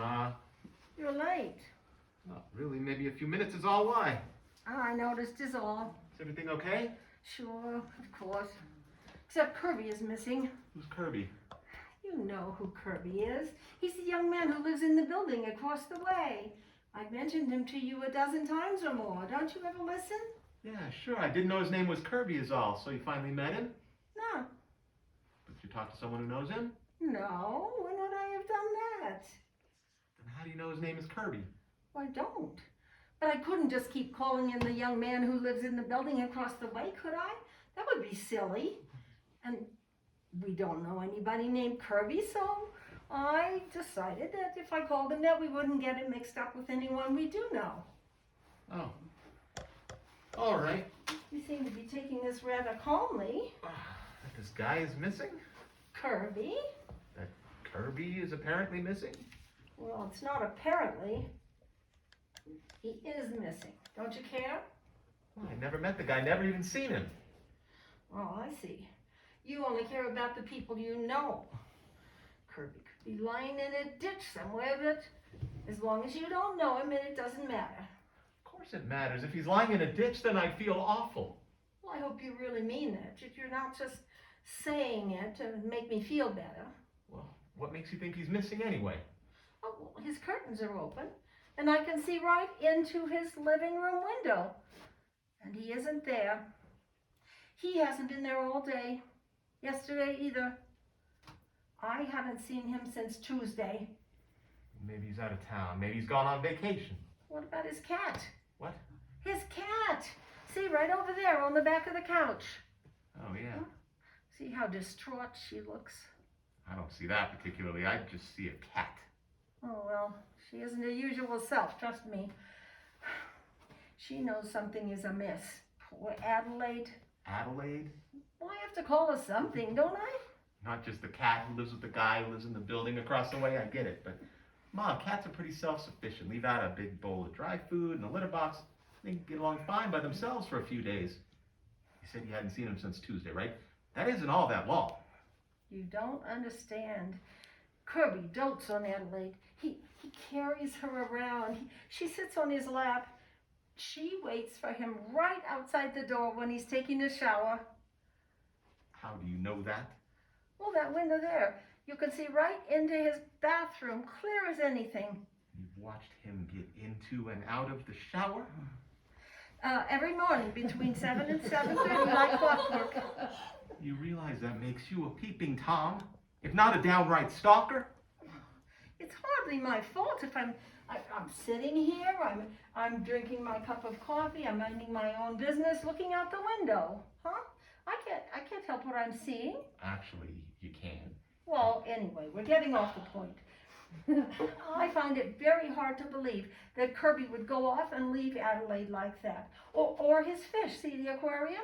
Ma. You're late. Not really. Maybe a few minutes is all. Why? I noticed is all. Is everything okay? Sure, of course. Except Kirby is missing. Who's Kirby? You know who Kirby is. He's the young man who lives in the building across the way. I've mentioned him to you a dozen times or more. Don't you ever listen? Yeah, sure. I didn't know his name was Kirby is all. So you finally met him? No. But you talked to someone who knows him? No, when would I have done that? Then how do you know his name is Kirby? Well, I don't. But I couldn't just keep calling him the young man who lives in the building across the way, could I? That would be silly. And we don't know anybody named Kirby, so I decided that if I called him that, we wouldn't get him mixed up with anyone we do know. Oh. All right. You seem to be taking this rather calmly. This guy is missing? Kirby? That Kirby is apparently missing? Well, it's not apparently. He is missing. Don't you care? Well, I never met the guy, never even seen him. Oh, I see. You only care about the people you know. Kirby could be lying in a ditch somewhere, but as long as you don't know him, it doesn't matter. Of course it matters. If he's lying in a ditch, then I'd feel awful. Well, I hope you really mean that. You're not just saying it to make me feel better. Well, what makes you think he's missing anyway? Oh, well, his curtains are open, and I can see right into his living room window. And he isn't there. He hasn't been there all day. Yesterday either. I haven't seen him since Tuesday. Maybe he's out of town. Maybe he's gone on vacation. What about his cat? What? His cat! See, right over there on the back of the couch. Oh, yeah. See how distraught she looks? I don't see that particularly. I just see a cat. Oh, well, she isn't her usual self, trust me. She knows something is amiss. Poor Adelaide. Adelaide? Well, I have to call her something, don't I? Not just the cat who lives with the guy who lives in the building across the way. I get it, but Ma, cats are pretty self-sufficient. Leave out a big bowl of dry food and a litter box. They can get along fine by themselves for a few days. You said you hadn't seen him since Tuesday, right? That isn't all that long. You don't understand. Kirby dotes on Adelaide. He carries her around. She sits on his lap. She waits for him right outside the door when he's taking a shower. How do you know that? Well, that window there. You can see right into his bathroom, clear as anything. You've watched him get into and out of the shower? Every morning between 7 and 7:30, like clockwork. You realize that makes you a peeping Tom, if not a downright stalker? It's hardly my fault if I'm sitting here, I'm drinking my cup of coffee, I'm minding my own business, looking out the window. Huh? I can't help what I'm seeing. Actually, you can. Well, anyway, we're getting off the point. I find it very hard to believe that Kirby would go off and leave Adelaide like that. Or his fish, see the aquarium?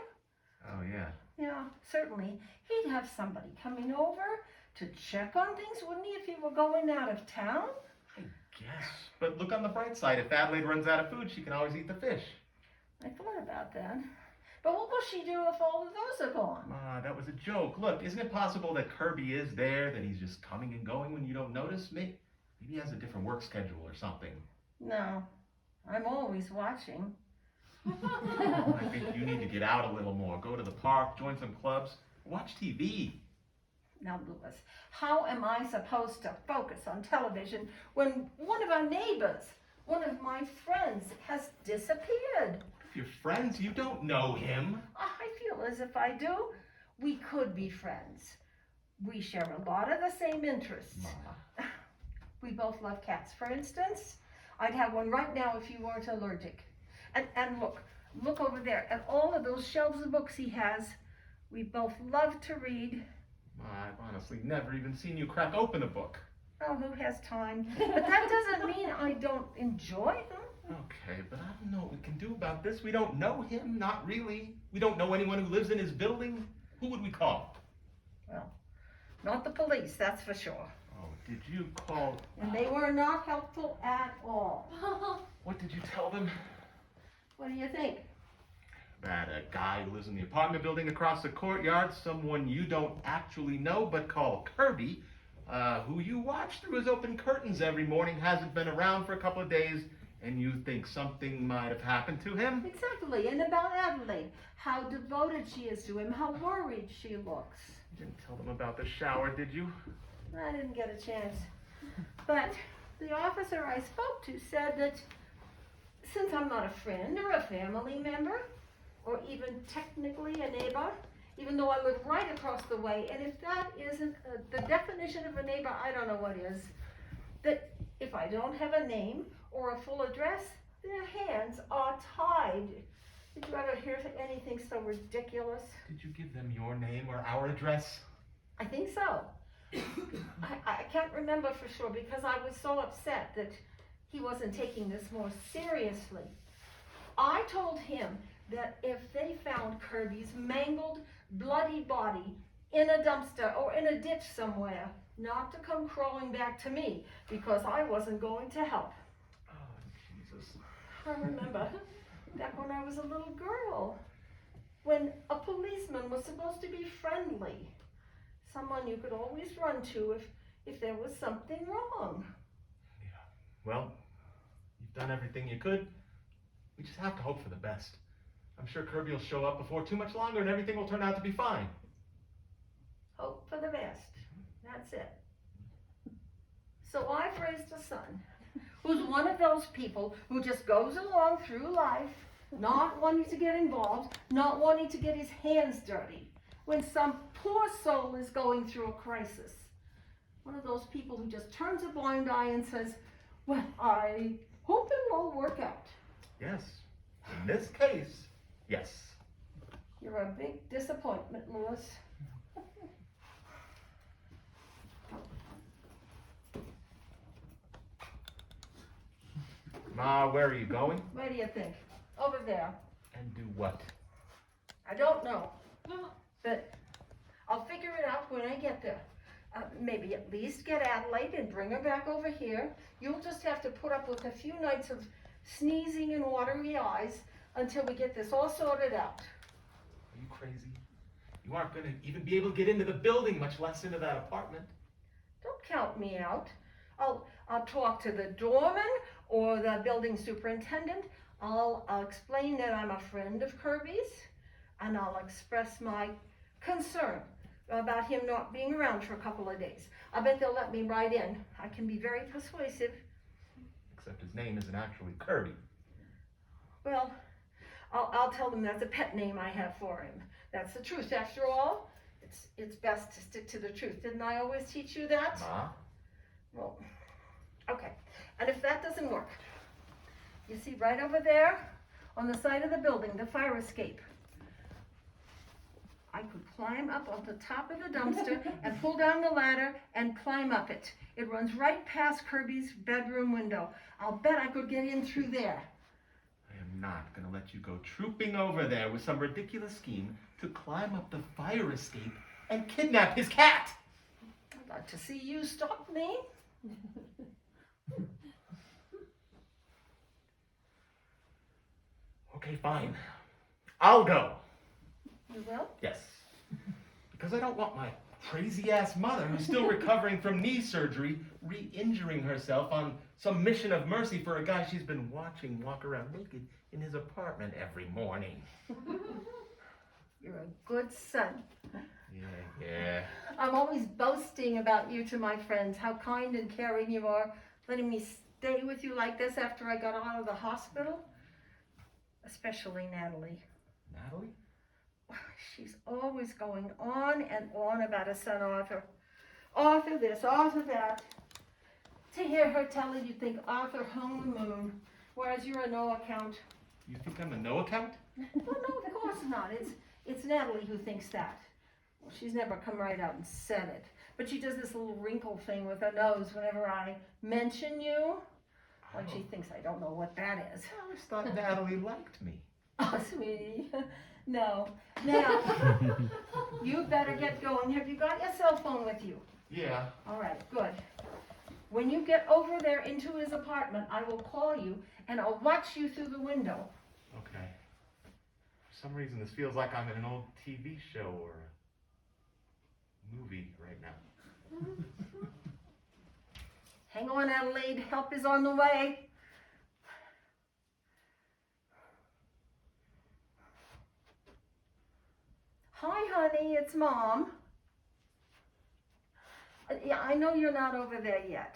Oh, yeah. Yeah, certainly. He'd have somebody coming over to check on things, wouldn't he, if he were going out of town? I guess. But look on the bright side. If Adelaide runs out of food, she can always eat the fish. I thought about that. But what will she do if all of those are gone? Ma, that was a joke. Look, isn't it possible that Kirby is there, that he's just coming and going when you don't notice? Maybe he has a different work schedule or something. No, I'm always watching. I think you need to get out a little more. Go to the park, join some clubs, watch TV. Now, Louis, how am I supposed to focus on television when one of our neighbors, one of my friends, has disappeared? If you're friends, you don't know him. I feel as if I do. We could be friends. We share a lot of the same interests. Ma. We both love cats, for instance. I'd have one right now if you weren't allergic. And look over there at all of those shelves of books he has. We both love to read. Ma, I've honestly never even seen you crack open a book. Oh, who has time? But that doesn't mean I don't enjoy them. Okay, but I don't know what we can do about this. We don't know him, not really. We don't know anyone who lives in his building. Who would we call? Well, not the police, that's for sure. Oh, did you call? And they were not helpful at all. What did you tell them? What do you think? That a guy who lives in the apartment building across the courtyard, someone you don't actually know but call Kirby, Who you watch through his open curtains every morning hasn't been around for a couple of days, and you think something might have happened to him? Exactly. And about Adelaide, how devoted she is to him, how worried she looks. You didn't tell them about the shower, did you? I didn't get a chance. But the officer I spoke to said that since I'm not a friend or a family member, or even technically a neighbor, even though I live right across the way, and if that isn't the definition of a neighbor, I don't know what is, that if I don't have a name or a full address, their hands are tied. Did you ever hear anything so ridiculous? Did you give them your name or our address? I think so. I can't remember for sure because I was so upset that he wasn't taking this more seriously. I told him that if they found Kirby's mangled, bloody body in a dumpster or in a ditch somewhere, not to come crawling back to me because I wasn't going to help. Oh, Jesus. I remember back when I was a little girl, when a policeman was supposed to be friendly, someone you could always run to if there was something wrong. Yeah. Well, you've done everything you could. We just have to hope for the best. I'm sure Kirby will show up before too much longer and everything will turn out to be fine. Hope for the best. That's it. So I've raised a son who's one of those people who just goes along through life, not wanting to get involved, not wanting to get his hands dirty when some poor soul is going through a crisis. One of those people who just turns a blind eye and says, well, I hope it'll all work out. Yes. In this case, yes. You're a big disappointment, Louis. Ma, where are you going? Where do you think? Over there. And do what? I don't know. But I'll figure it out when I get there. Maybe at least get Adelaide and bring her back over here. You'll just have to put up with a few nights of sneezing and watery eyes until we get this all sorted out. Are you crazy? You aren't going to even be able to get into the building, much less into that apartment. Don't count me out. I'll talk to the doorman or the building superintendent. I'll explain that I'm a friend of Kirby's, and I'll express my concern about him not being around for a couple of days. I bet they'll let me right in. I can be very persuasive. Except his name isn't actually Kirby. Well, I'll tell them that's a pet name I have for him. That's the truth. After all, it's best to stick to the truth. Didn't I always teach you that? Ma? Well, okay. And if that doesn't work, you see right over there on the side of the building, the fire escape. I could climb up on the top of the dumpster and pull down the ladder and climb up it. It runs right past Kirby's bedroom window. I'll bet I could get in through there. I am not going to let you go trooping over there with some ridiculous scheme to climb up the fire escape and kidnap his cat. I'd like to see you stop me. Okay, fine. I'll go. You will? Yes. Because I don't want my crazy-ass mother, who's still recovering from knee surgery, re-injuring herself on some mission of mercy for a guy she's been watching walk around naked in his apartment every morning. You're a good son. Yeah. I'm always boasting about you to my friends, how kind and caring you are, letting me stay with you like this after I got out of the hospital. Especially Natalie. Natalie? She's always going on and on about her son Arthur. Arthur this, Arthur that. To hear her tell it, you'd think Arthur hung the moon, whereas you're a no account. You think I'm a no account? Well, no, of course not. It's Natalie who thinks that. Well, she's never come right out and said it. But she does this little wrinkle thing with her nose whenever I mention you. Like she thinks I don't know what that is. I always thought Natalie liked me. Oh, sweetie. No. Now, you better get going. Have you got your cell phone with you? Yeah. All right, good. When you get over there into his apartment, I will call you and I'll watch you through the window. Okay. For some reason, this feels like I'm in an old TV show or a movie right now. Hang on, Adelaide, help is on the way. Hi, honey, it's Mom. Yeah, I know you're not over there yet.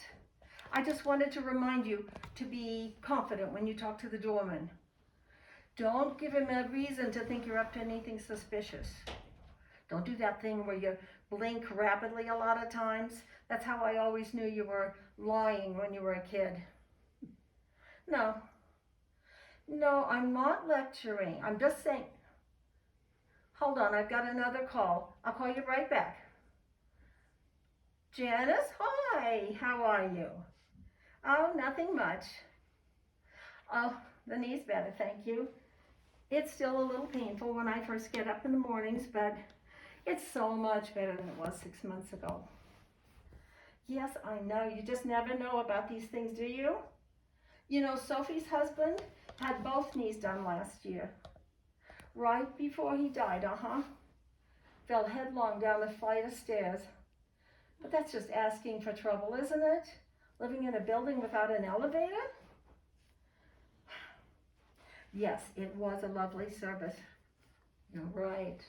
I just wanted to remind you to be confident when you talk to the doorman. Don't give him a reason to think you're up to anything suspicious. Don't do that thing where you blink rapidly a lot of times. That's how I always knew you were lying when you were a kid. No, I'm not lecturing. I'm just saying. Hold on, I've got another call. I'll call you right back. Janice, hi, how are you? Oh, nothing much. Oh, the knee's better, thank you. It's still a little painful when I first get up in the mornings, but it's so much better than it was 6 months ago. Yes, I know, you just never know about these things, do you? You know, Sophie's husband had both knees done last year. Right before he died, Fell headlong down a flight of stairs. But that's just asking for trouble, isn't it? Living in a building without an elevator? Yes, it was a lovely service. You're right.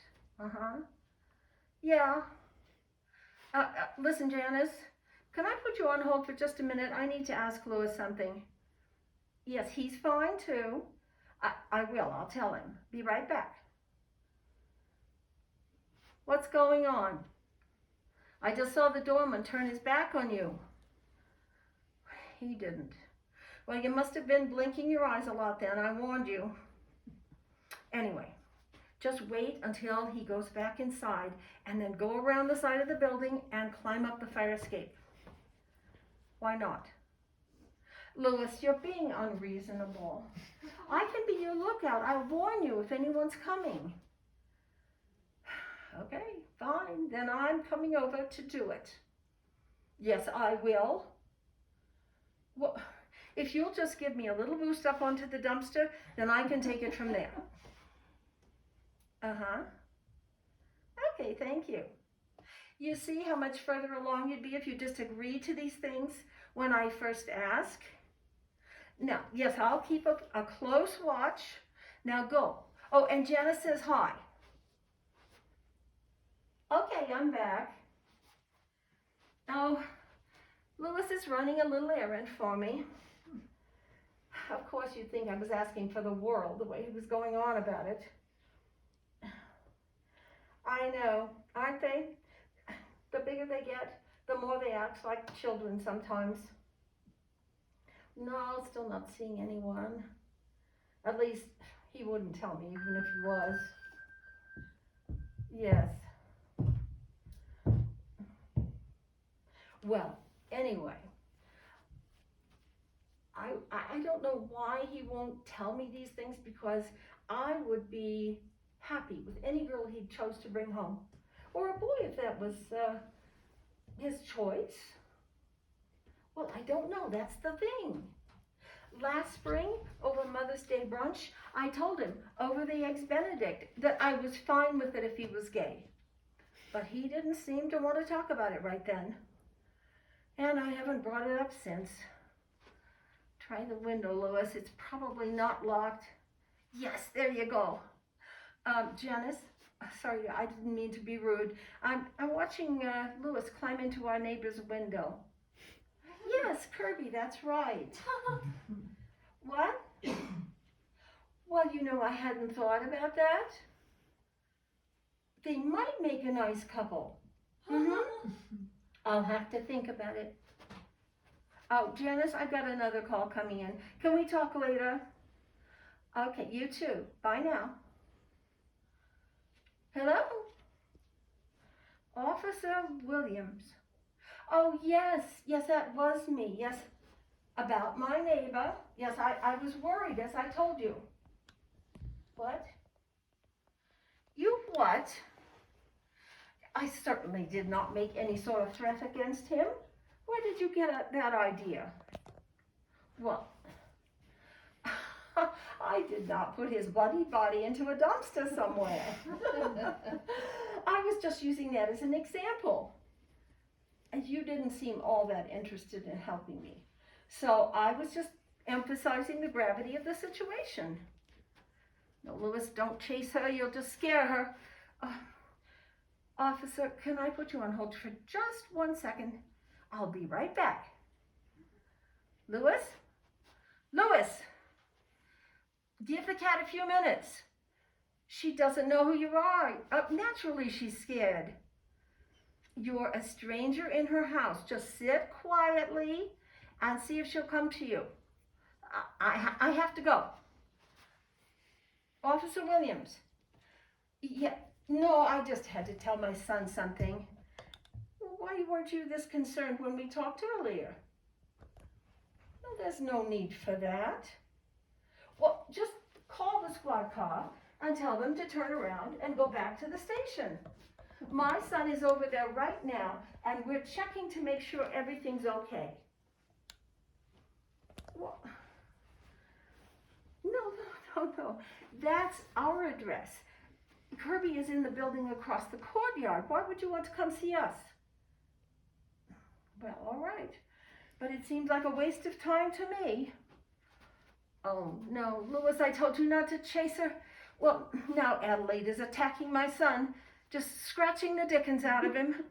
Yeah. Listen, Janice, can I put you on hold for just a minute? I need to ask Louis something. Yes, he's fine too. I will, I'll tell him. Be right back. What's going on? I just saw the doorman turn his back on you. He didn't. Well, you must have been blinking your eyes a lot then. I warned you. Anyway, just wait until he goes back inside and then go around the side of the building and climb up the fire escape. Why not? Louis, you're being unreasonable. I can be your lookout. I'll warn you if anyone's coming. Okay, fine. Then I'm coming over to do it. Yes, I will. Well, if you'll just give me a little boost up onto the dumpster, then I can take it from there. Okay, thank you. You see how much further along you'd be if you just agreed to these things when I first ask? Now, yes, I'll keep a close watch. Now go. Oh, and Janice says hi. Okay, I'm back. Oh, Louis is running a little errand for me. Of course you'd think I was asking for the world, the way he was going on about it. I know, aren't they? The bigger they get, the more they act like children sometimes. No, still not seeing anyone. At least he wouldn't tell me, even if he was. Yes. Well, anyway, I don't know why he won't tell me these things, because I would be happy with any girl he chose to bring home. Or a boy if that was his choice. Well, I don't know, that's the thing. Last spring, over Mother's Day brunch, I told him over the Eggs Benedict that I was fine with it if he was gay. But he didn't seem to want to talk about it right then. And I haven't brought it up since. Try the window, Louis. It's probably not locked. Yes, there you go. Janice, sorry, I didn't mean to be rude. I'm watching Louis climb into our neighbor's window. Yes, Kirby, that's right. What? Well, you know, I hadn't thought about that. They might make a nice couple. I'll have to think about it. Oh, Janice, I've got another call coming in. Can we talk later? Okay, you too. Bye now. Hello? Officer Williams. Oh, yes, that was me. Yes, about my neighbor. Yes, I was worried, as I told you. What? You what? I certainly did not make any sort of threat against him. Where did you get that idea? Well, I did not put his bloody body into a dumpster somewhere. I was just using that as an example. you didn't seem all that interested in helping me. So I was just emphasizing the gravity of the situation. No, Louis, don't chase her. You'll just scare her. Officer, can I put you on hold for just 1 second? I'll be right back. Louis? Louis! Give the cat a few minutes. She doesn't know who you are. Naturally, she's scared. You're a stranger in her house. Just sit quietly and see if she'll come to you. I have to go. Officer Williams. Yeah, no, I just had to tell my son something. Why weren't you this concerned when we talked earlier? No, there's no need for that. Well, just call the squad car and tell them to turn around and go back to the station. My son is over there right now, and we're checking to make sure everything's okay. Well, no. That's our address. Kirby is in the building across the courtyard. Why would you want to come see us? Well, all right. But it seems like a waste of time to me. Oh, no, Louis, I told you not to chase her. Well, now Adelaide is attacking my son, just scratching the dickens out of him.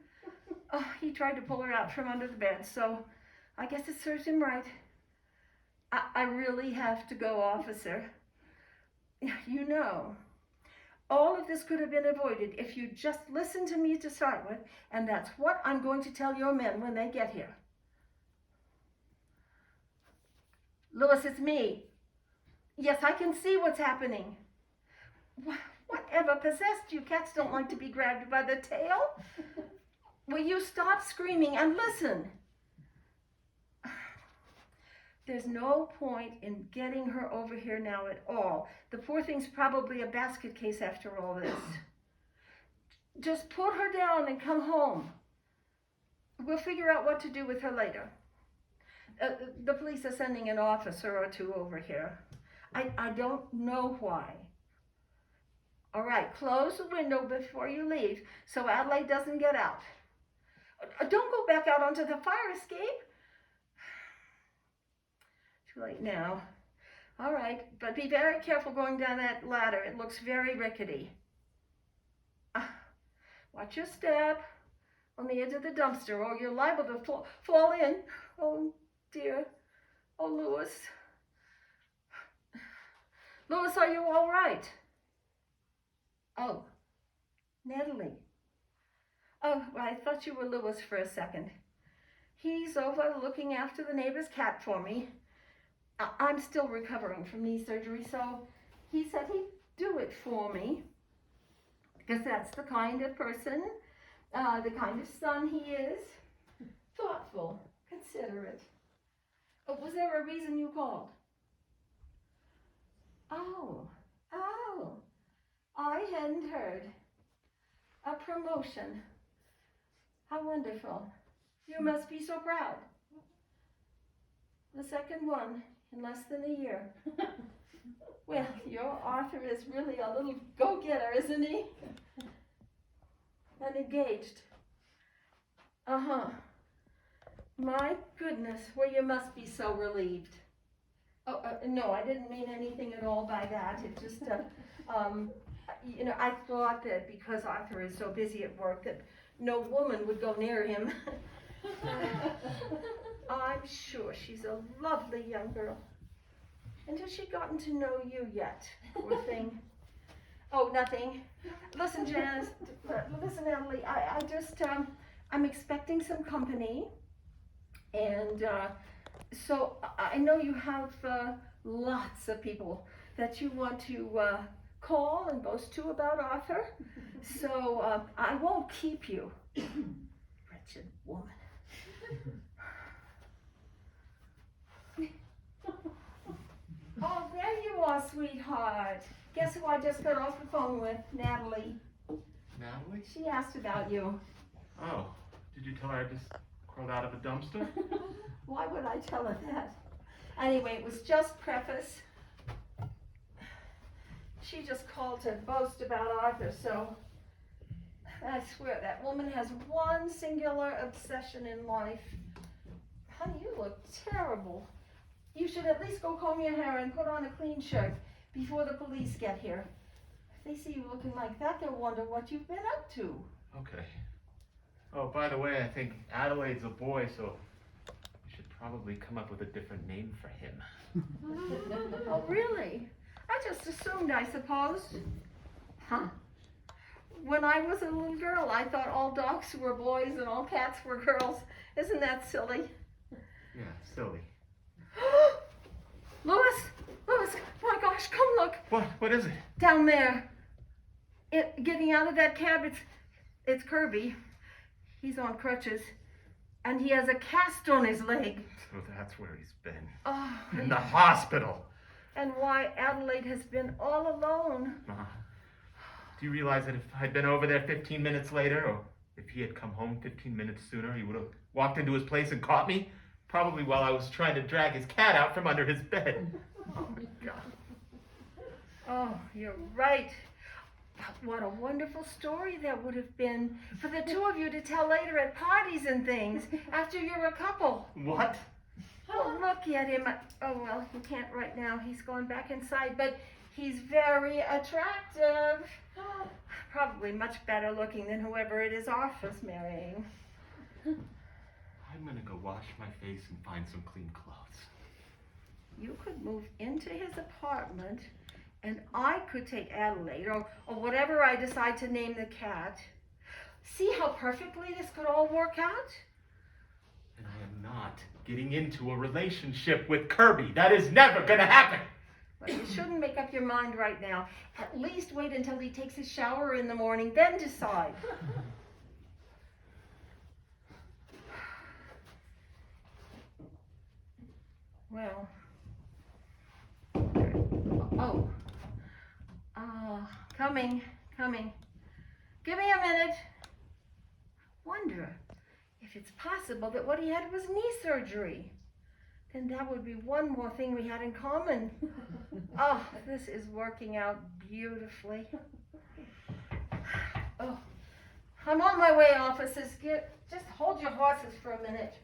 Oh, he tried to pull her out from under the bed, so I guess it serves him right. I really have to go, officer. You know, all of this could have been avoided if you just listened to me to start with, and that's what I'm going to tell your men when they get here. Louis, it's me. Yes, I can see what's happening. Whatever possessed you? Cats don't like to be grabbed by the tail. Will you stop screaming and listen? There's no point in getting her over here now at all. The poor thing's probably a basket case after all this. Just put her down and come home. We'll figure out what to do with her later. The police are sending an officer or two over here. I don't know why. All right, close the window before you leave so Adelaide doesn't get out. Don't go back out onto the fire escape. Too late now. All right, but be very careful going down that ladder. It looks very rickety. Watch your step on the edge of the dumpster or you're liable to fall in. Oh, dear. Oh, Louis. Louis, are you all right? Oh, Natalie. Oh, I thought you were Louis for a second. He's over looking after the neighbor's cat for me. I'm still recovering from knee surgery, so he said he'd do it for me. Because that's the kind of person, the kind of son he is. Thoughtful, considerate. Was there a reason you called? Oh, I hadn't heard. A promotion. How wonderful. You must be so proud. The second one in less than a year. Well, your Arthur is really a little go-getter, isn't he? And engaged. Uh-huh. My goodness, well, you must be so relieved. Oh, no, I didn't mean anything at all by that. It just, I thought that because Arthur is so busy at work that no woman would go near him. I'm sure she's a lovely young girl. And has she gotten to know you yet, poor thing? Oh, nothing. Listen, Janice, listen, Emily, I just, I'm expecting some company. And so I know you have lots of people that you want to call and boast to about Arthur. So I won't keep you. Wretched woman. Oh, there you are, sweetheart. Guess who I just got off the phone with? Natalie. Natalie? She asked about you. Oh, did you tell her I just crawled out of a dumpster? Why would I tell her that? Anyway, it was just preface. She just called to boast about Arthur, so I swear, that woman has one singular obsession in life. Honey, you look terrible. You should at least go comb your hair and put on a clean shirt before the police get here. If they see you looking like that, they'll wonder what you've been up to. Okay. Oh, by the way, I think Adelaide's a boy, so we should probably come up with a different name for him. Oh, really? I just assumed, I suppose. Huh. When I was a little girl, I thought all dogs were boys and all cats were girls. Isn't that silly? Yeah, silly. Louis, my gosh, come look. What is it? Down there. Getting out of that cab, it's Kirby. He's on crutches. And he has a cast on his leg. So that's where he's been. Oh, In the hospital. and why Adelaide has been all alone. Ma, do you realize that if I'd been over there 15 minutes later, or if he had come home 15 minutes sooner, he would have walked into his place and caught me? Probably while I was trying to drag his cat out from under his bed. Oh my God. Oh, you're right. But what a wonderful story that would have been for the two of you to tell later at parties and things after you're a couple. What? Oh, look at him. Oh, well, he can't right now. He's gone back inside, but he's very attractive. Probably much better looking than whoever it is Arthur's marrying. I'm gonna go wash my face and find some clean clothes. You could move into his apartment, and I could take Adelaide, or whatever I decide to name the cat. See how perfectly this could all work out? And I am not getting into a relationship with Kirby. That is never gonna happen. But you shouldn't make up your mind right now. At least wait until he takes his shower in the morning, then decide. Well. Oh. Coming. Give me a minute. Wonder if it's possible that what he had was knee surgery. Then that would be one more thing we had in common. Oh, this is working out beautifully. Oh, I'm on my way, officers. Just hold your horses for a minute.